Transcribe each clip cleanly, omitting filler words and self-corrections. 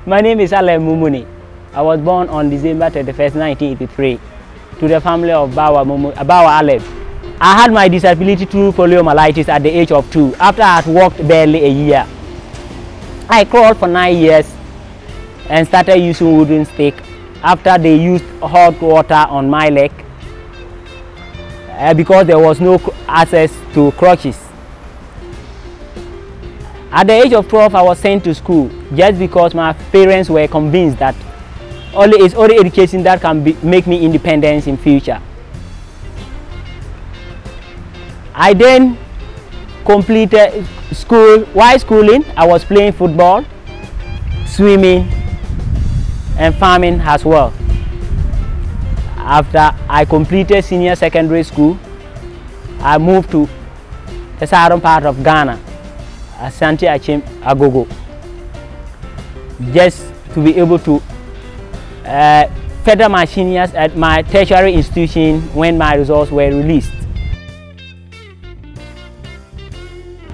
My name is Alem Mumuni. I was born on December 31st, 1983 to the family of Bawa Alem. I had my disability through poliomyelitis at the age of 2 after I had walked barely a year. I crawled for 9 years and started using wooden stick after they used hot water on my leg because there was no access to crutches. At the age of 12, I was sent to school just because my parents were convinced that it's only education that can make me independent in future. I then completed school. While schooling, I was playing football, swimming, and farming as well. After I completed senior secondary school, I moved to the southern part of Ghana, Asante Achem Agogo, just to be able to further my seniors at my tertiary institution when my results were released.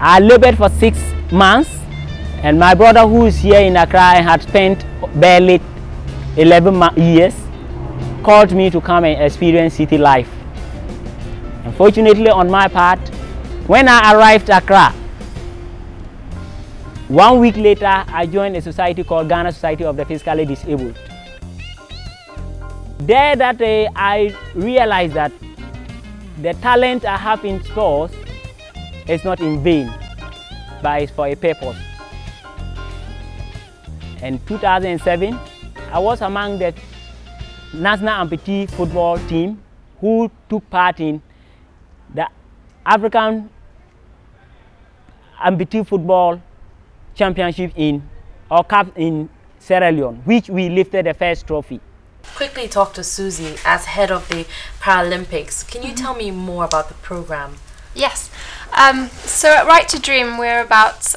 I labored for 6 months, and my brother, who is here in Accra and had spent barely 11 years, called me to come and experience city life. Unfortunately, on my part, when I arrived at Accra, 1 week later, I joined a society called Ghana Society of the Physically Disabled. There I realized that the talent I have in sports is not in vain, but it's for a purpose. In 2007, I was among the national amputee football team who took part in the African amputee football championship cup in Sierra Leone, which we lifted the first trophy. Quickly talk to Susie as head of the Paralympics. Can you tell me more about the program? Yes. So at Right to Dream, we're about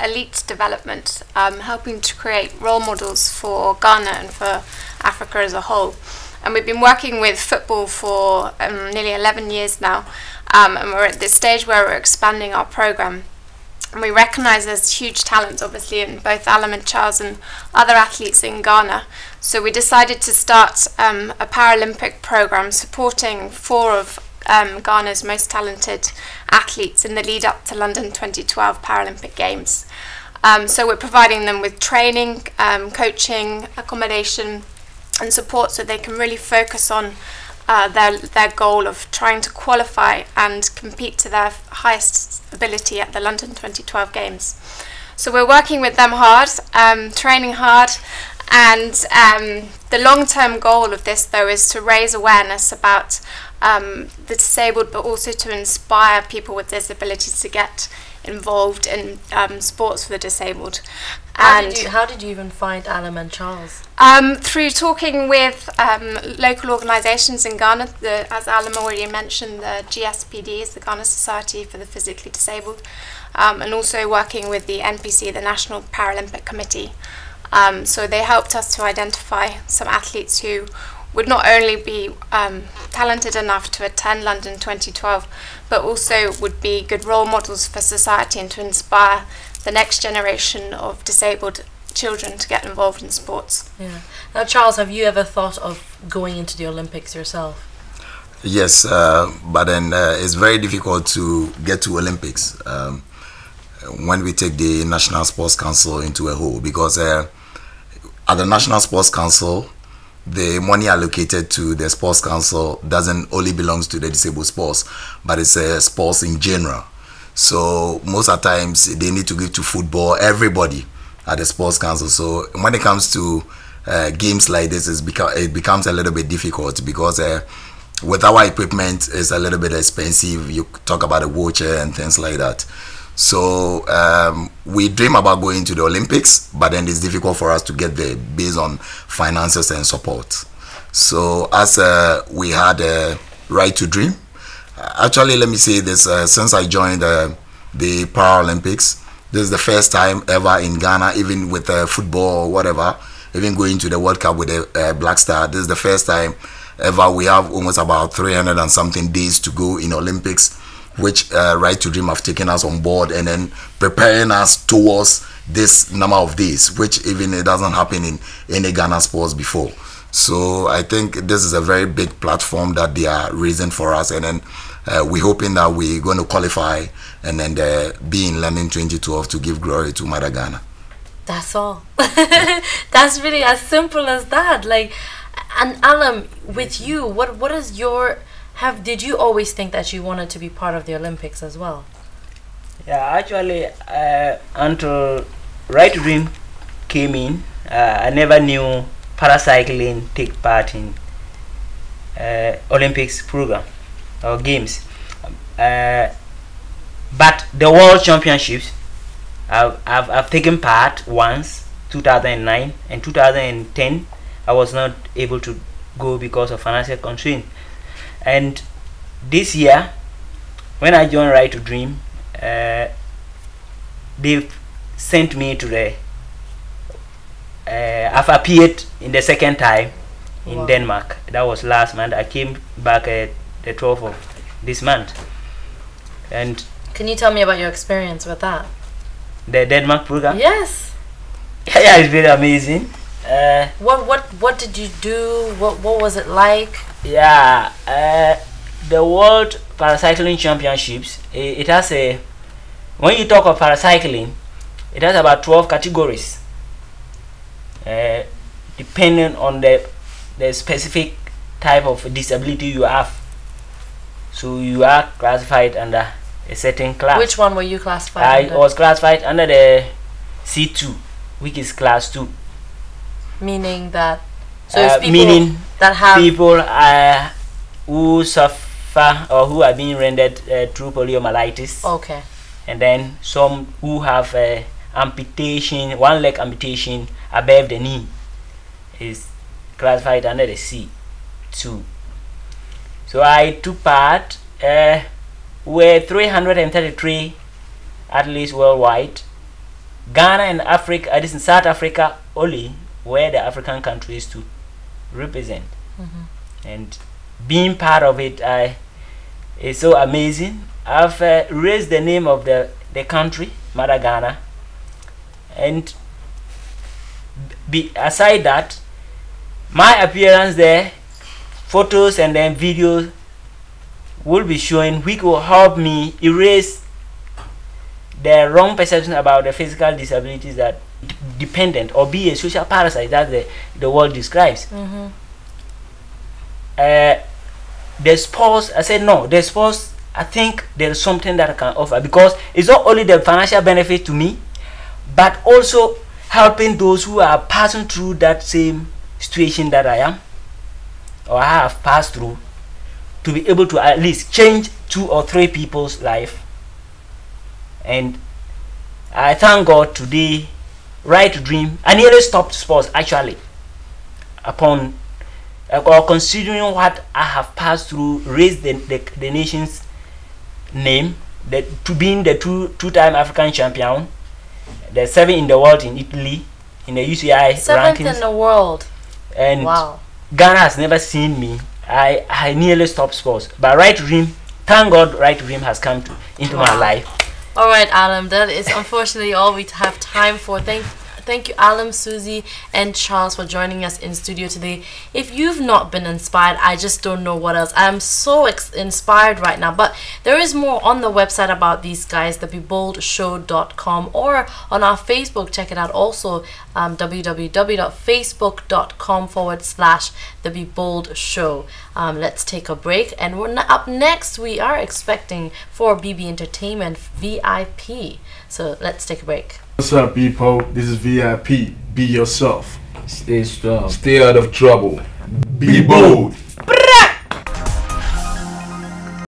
elite development, helping to create role models for Ghana and for Africa as a whole. And we've been working with football for nearly 11 years now, and we're at this stage where we're expanding our program. And we recognise there's huge talent, obviously, in both Alem and Charles and other athletes in Ghana. So we decided to start a Paralympic program supporting 4 of Ghana's most talented athletes in the lead up to London 2012 Paralympic Games. So we're providing them with training, coaching, accommodation and support so they can really focus on their goal of trying to qualify and compete to their highest ability at the London 2012 Games. So we're working with them hard, training hard, and the long-term goal of this though is to raise awareness about the disabled, but also to inspire people with disabilities to get involved in sports for the disabled. How did you even find Alem and Charles? Through talking with local organisations in Ghana, as Alem already mentioned, the GSPD is the Ghana Society for the Physically Disabled, and also working with the NPC, the National Paralympic Committee. So they helped us to identify some athletes who would not only be talented enough to attend London 2012, but also would be good role models for society and to inspire the next generation of disabled children to get involved in sports. Yeah. Now, Charles, have you ever thought of going into the Olympics yourself? Yes, but then it's very difficult to get to Olympics when we take the National Sports Council into a whole, because at the National Sports Council, the money allocated to the Sports Council doesn't only belongs to the disabled sports, but it's sports in general. So most of the times they need to give to football, everybody at the Sports Council. So when it comes to games like this, it becomes a little bit difficult because with our equipment, it's a little bit expensive. You talk about a wheelchair and things like that. So we dream about going to the Olympics, but then it's difficult for us to get there based on finances and support. So as we had a Right to Dream, actually let me say this, since I joined the Paralympics, this is the first time ever in Ghana, even with football or whatever, even going to the World Cup with a Black Star. This is the first time ever. We have almost about 300 and something days to go in Olympics, which Right to Dream have taken us on board and then preparing us towards this number of days, which even it doesn't happen in any Ghana sports before. So I think this is a very big platform that they are raising for us, and then we're hoping that we're going to qualify and then be in London 2012 to give glory to Mother Ghana. That's all. That's really as simple as that. Like, and Alem, with you, what is your did you always think that you wanted to be part of the Olympics as well? Yeah, actually, until Right to Dream came in, I never knew paracycling take part in Olympics program or games. But the World Championships, I've taken part once, 2009 and 2010. I was not able to go because of financial constraint. And this year, when I joined Right to Dream, they sent me to the I've appeared in the second time in Denmark. That was last month. I came back at the 12th of this month. And can you tell me about your experience with that? The Denmark program? Yes. Yeah, it's very amazing. What did you do? What was it like? Yeah, the World Paracycling Championships, it has a, when you talk of paracycling, it has about 12 categories, depending on the specific type of disability you have. So you are classified under a certain class. Which one were you classified under? I was classified under the C2, which is class 2. Meaning that, so it's people meaning that have people who suffer or who are being rendered through poliomyelitis. Okay. And then some who have amputation, one leg amputation above the knee is classified under the C2. So I took part. Were 333 athletes worldwide. Ghana and Africa, this in South Africa only, were the African countries to represent. And being part of it is so amazing. I've raised the name of the country, Mother Ghana, and aside that, my appearance there, photos and then videos will be showing, which will help me erase the wrong perception about the physical disabilities that dependent or be a social parasite that the world describes. The sports, I said no, the sports, I think there is something that I can offer, because it's not only the financial benefit to me, but also helping those who are passing through that same situation that I am or I have passed through, to be able to at least change 2 or 3 people's life. And I thank God today, Right to Dream, I nearly stopped sports actually, upon or considering what I have passed through, raised the nation's name, to being the two-time African champion, the 7th in the world in Italy, in the UCI 7th rankings. in the world. And wow. Ghana has never seen me. I nearly stopped sports, but Right to Dream, thank God, Right to Dream has come into my life. All right, Alem, that is unfortunately all we have time for. Thank you, Alem, Susie, and Charles, for joining us in studio today. If you've not been inspired, I just don't know what else. I'm so inspired right now. But there is more on the website about these guys, thebeboldshow.com, or on our Facebook. Check it out also, www.facebook.com/thebeboldshow. Let's take a break, and up next we are expecting for BB Entertainment VIP. So let's take a break. What's up, people? This is VIP. Be yourself. Stay strong. Stay out of trouble. Be bold.